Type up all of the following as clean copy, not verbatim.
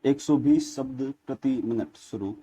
120 शब्द प्रति मिनट शुरू।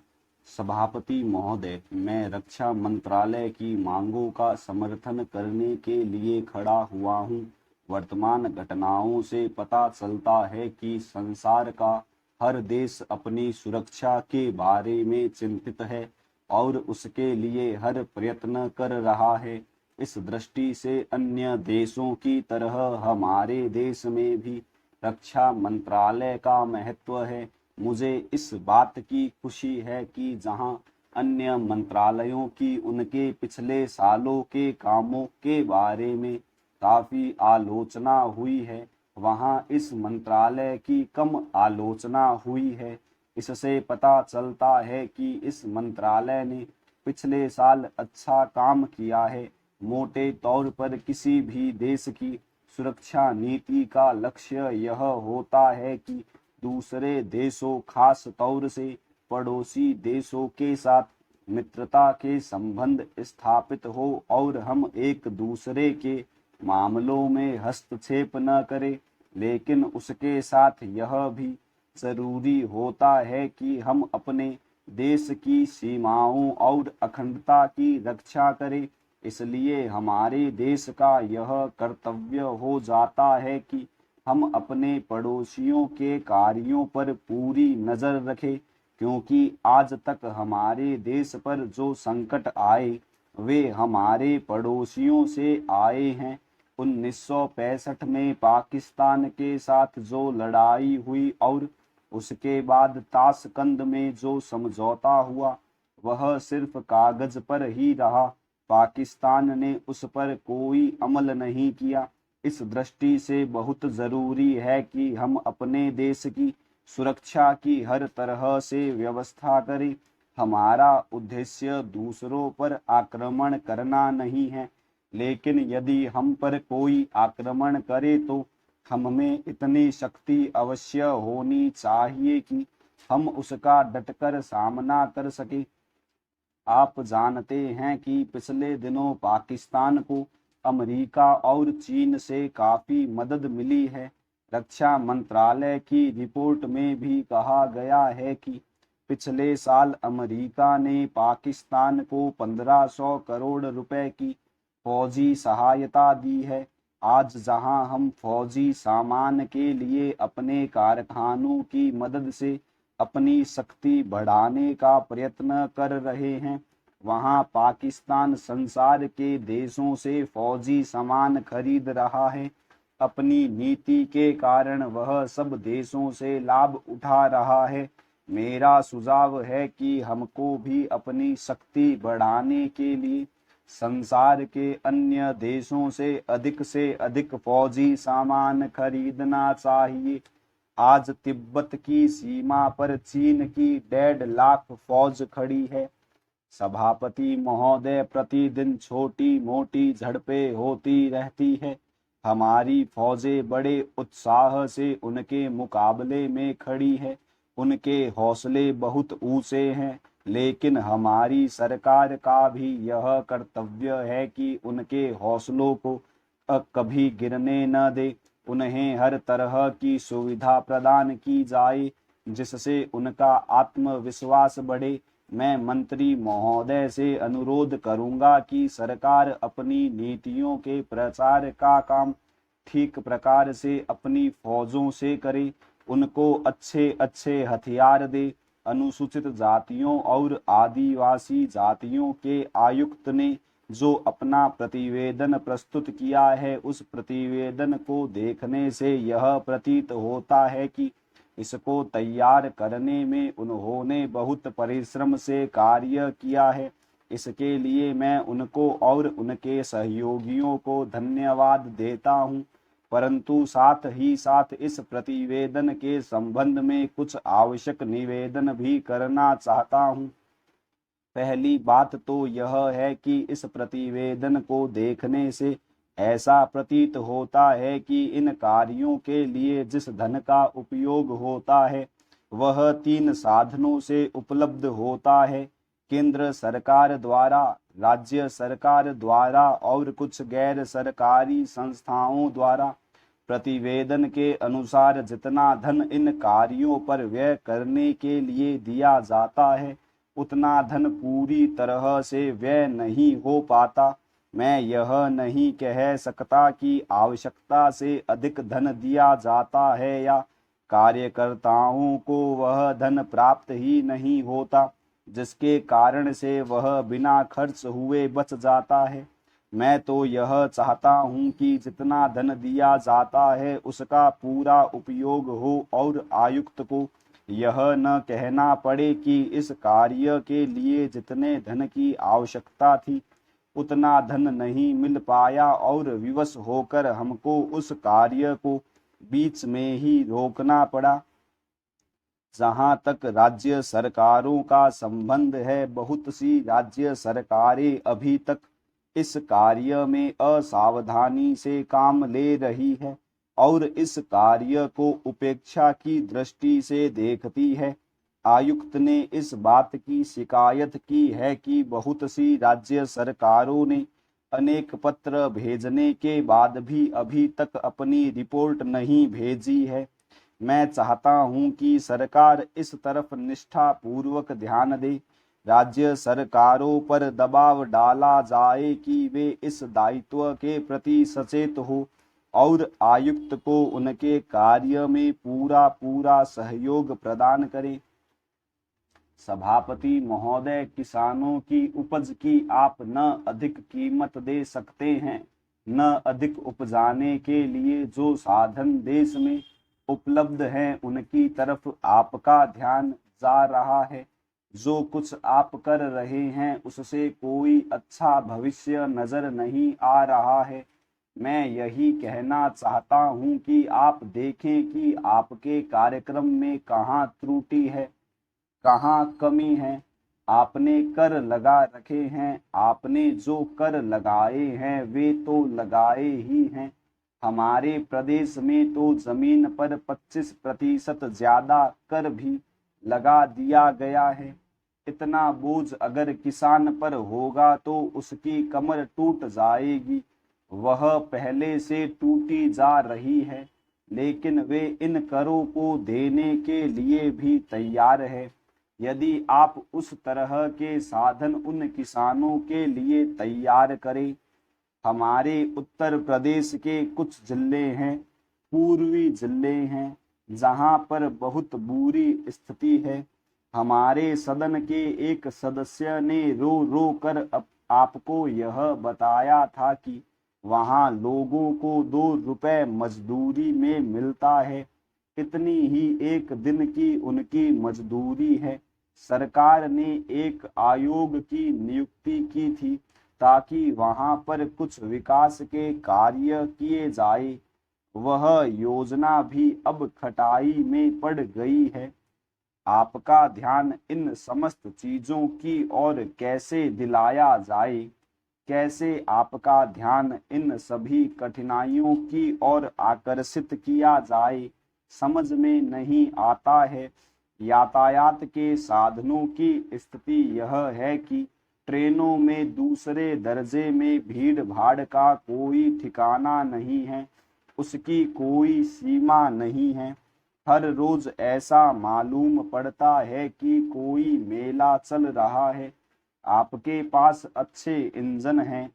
सभापति महोदय, मैं रक्षा मंत्रालय की मांगों का समर्थन करने के लिए खड़ा हुआ हूं। वर्तमान घटनाओं से पता चलता है कि संसार का हर देश अपनी सुरक्षा के बारे में चिंतित है और उसके लिए हर प्रयत्न कर रहा है। इस दृष्टि से अन्य देशों की तरह हमारे देश में भी रक्षा मंत्रालय का महत्व है। मुझे इस बात की खुशी है कि जहां अन्य मंत्रालयों की उनके पिछले सालों के कामों के बारे में काफी आलोचना हुई है, वहां इस मंत्रालय की कम आलोचना हुई है। इससे पता चलता है कि इस मंत्रालय ने पिछले साल अच्छा काम किया है। मोटे तौर पर किसी भी देश की सुरक्षा नीति का लक्ष्य यह होता है कि दूसरे देशों, खास तौर से पड़ोसी देशों के साथ मित्रता के संबंध स्थापित हो और हम एक दूसरे के मामलों में हस्तक्षेप न करें। लेकिन उसके साथ यह भी जरूरी होता है कि हम अपने देश की सीमाओं और अखंडता की रक्षा करें। इसलिए हमारे देश का यह कर्तव्य हो जाता है कि हम अपने पड़ोसियों के कार्यों पर पूरी नजर रखें, क्योंकि आज तक हमारे देश पर जो संकट आए वे हमारे पड़ोसियों से आए हैं। 1965 में पाकिस्तान के साथ जो लड़ाई हुई और उसके बाद ताशकंद में जो समझौता हुआ, वह सिर्फ कागज पर ही रहा। पाकिस्तान ने उस पर कोई अमल नहीं किया। इस दृष्टि से बहुत जरूरी है कि हम अपने देश की सुरक्षा की हर तरह से व्यवस्था करें। हमारा उद्देश्य दूसरों पर आक्रमण करना नहीं है, लेकिन यदि हम पर कोई आक्रमण करे तो हम में इतनी शक्ति अवश्य होनी चाहिए कि हम उसका डटकर सामना कर सके। आप जानते हैं कि पिछले दिनों पाकिस्तान को अमेरिका और चीन से काफी मदद मिली है। रक्षा मंत्रालय की रिपोर्ट में भी कहा गया है कि पिछले साल अमेरिका ने पाकिस्तान को 1500 करोड़ रुपए की फौजी सहायता दी है। आज जहां हम फौजी सामान के लिए अपने कारखानों की मदद से अपनी शक्ति बढ़ाने का प्रयत्न कर रहे हैं, वहां पाकिस्तान संसार के देशों से फौजी सामान खरीद रहा है। अपनी नीति के कारण वह सब देशों से लाभ उठा रहा है। मेरा सुझाव है कि हमको भी अपनी शक्ति बढ़ाने के लिए संसार के अन्य देशों से अधिक फौजी सामान खरीदना चाहिए। आज तिब्बत की सीमा पर चीन की 1.5 लाख फौज खड़ी है। सभापति महोदय, प्रतिदिन छोटी मोटी झड़पें होती रहती है। हमारी फौजें बड़े उत्साह से उनके मुकाबले में खड़ी है। उनके हौसले बहुत ऊंचे हैं, लेकिन हमारी सरकार का भी यह कर्तव्य है कि उनके हौसलों को कभी गिरने न दे। उन्हें हर तरह की सुविधा प्रदान की जाए जिससे उनका आत्मविश्वास बढ़े। मैं मंत्री महोदय से अनुरोध करूंगा कि सरकार अपनी नीतियों के प्रचार का काम ठीक प्रकार से अपनी फौजों से करे। उनको अच्छे अच्छे हथियार दे। अनुसूचित जातियों और आदिवासी जातियों के आयुक्त ने जो अपना प्रतिवेदन प्रस्तुत किया है, उस प्रतिवेदन को देखने से यह प्रतीत होता है कि इसको तैयार करने में उन्होंने बहुत परिश्रम से कार्य किया है। इसके लिए मैं उनको और उनके सहयोगियों को धन्यवाद देता हूं। परंतु साथ ही साथ इस प्रतिवेदन के संबंध में कुछ आवश्यक निवेदन भी करना चाहता हूं। पहली बात तो यह है कि इस प्रतिवेदन को देखने से ऐसा प्रतीत होता है कि इन कार्यों के लिए जिस धन का उपयोग होता है वह 3 साधनों से उपलब्ध होता है: केंद्र सरकार द्वारा, राज्य सरकार द्वारा और कुछ गैर सरकारी संस्थाओं द्वारा। प्रतिवेदन के अनुसार जितना धन इन कार्यों पर व्यय करने के लिए दिया जाता है उतना धन पूरी तरह से व्यय नहीं हो पाता। मैं यह नहीं कह सकता कि आवश्यकता से अधिक धन दिया जाता है या कार्यकर्ताओं को वह धन प्राप्त ही नहीं होता जिसके कारण से वह बिना खर्च हुए बच जाता है। मैं तो यह चाहता हूँ कि जितना धन दिया जाता है उसका पूरा उपयोग हो और आयुक्त को यह न कहना पड़े कि इस कार्य के लिए जितने धन की आवश्यकता थी उतना धन नहीं मिल पाया और विवश होकर हमको उस कार्य को बीच में ही रोकना पड़ा। जहाँ तक राज्य सरकारों का संबंध है, बहुत सी राज्य सरकारें अभी तक इस कार्य में असावधानी से काम ले रही है और इस कार्य को उपेक्षा की दृष्टि से देखती है। आयुक्त ने इस बात की शिकायत की है कि बहुत सी राज्य सरकारों ने अनेक पत्र भेजने के बाद भी अभी तक अपनी रिपोर्ट नहीं भेजी है। मैं चाहता हूं कि सरकार इस तरफ निष्ठा पूर्वक ध्यान दे। राज्य सरकारों पर दबाव डाला जाए कि वे इस दायित्व के प्रति सचेत हो और आयुक्त को उनके कार्य में पूरा पूरा सहयोग प्रदान करें। सभापति महोदय, किसानों की उपज की आप न अधिक कीमत दे सकते हैं, न अधिक उपजाने के लिए जो साधन देश में उपलब्ध हैं उनकी तरफ आपका ध्यान जा रहा है। जो कुछ आप कर रहे हैं उससे कोई अच्छा भविष्य नजर नहीं आ रहा है। मैं यही कहना चाहता हूं कि आप देखें कि आपके कार्यक्रम में कहाँ त्रुटि है, कहाँ कमी है। आपने कर लगा रखे हैं, आपने जो कर लगाए हैं वे तो लगाए ही हैं। हमारे प्रदेश में तो जमीन पर 25% ज्यादा कर भी लगा दिया गया है। इतना बोझ अगर किसान पर होगा तो उसकी कमर टूट जाएगी। वह पहले से टूटी जा रही है, लेकिन वे इन करों को देने के लिए भी तैयार है। यदि आप उस तरह के साधन उन किसानों के लिए तैयार करें। हमारे उत्तर प्रदेश के कुछ जिले हैं, पूर्वी जिले हैं, जहां पर बहुत बुरी स्थिति है। हमारे सदन के एक सदस्य ने रो रो कर आपको यह बताया था कि वहां लोगों को 2 रुपए मजदूरी में मिलता है। इतनी ही एक दिन की उनकी मजदूरी है। सरकार ने एक आयोग की नियुक्ति की थी ताकि वहां पर कुछ विकास के कार्य किए जाए। वह योजना भी अब खटाई में पड़ गई है। आपका ध्यान इन समस्त चीजों की ओर कैसे दिलाया जाए, कैसे आपका ध्यान इन सभी कठिनाइयों की ओर आकर्षित किया जाए, समझ में नहीं आता है। यातायात के साधनों की स्थिति यह है कि ट्रेनों में दूसरे दर्जे में भीड़ भाड़ का कोई ठिकाना नहीं है, उसकी कोई सीमा नहीं है। हर रोज ऐसा मालूम पड़ता है कि कोई मेला चल रहा है। आपके पास अच्छे इंजन हैं,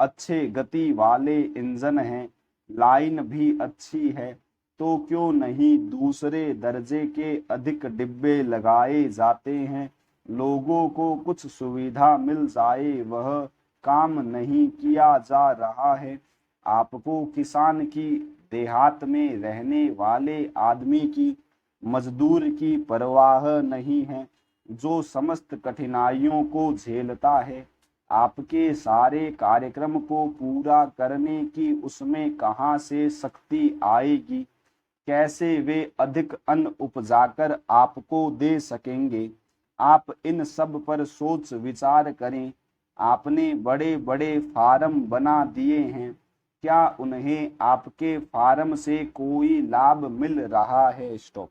अच्छे गति वाले इंजन हैं, लाइन भी अच्छी है, तो क्यों नहीं दूसरे दर्जे के अधिक डिब्बे लगाए जाते हैं। लोगों को कुछ सुविधा मिल जाए, वह काम नहीं किया जा रहा है। आपको किसान की, देहात में रहने वाले आदमी की, मजदूर की परवाह नहीं है जो समस्त कठिनाइयों को झेलता है। आपके सारे कार्यक्रम को पूरा करने की उसमें कहाँ से शक्ति आएगी, कैसे वे अधिक अन्न उपजाकर आपको दे सकेंगे। आप इन सब पर सोच विचार करें। आपने बड़े बड़े फार्म बना दिए हैं, क्या उन्हें आपके फार्म से कोई लाभ मिल रहा है? स्टॉप।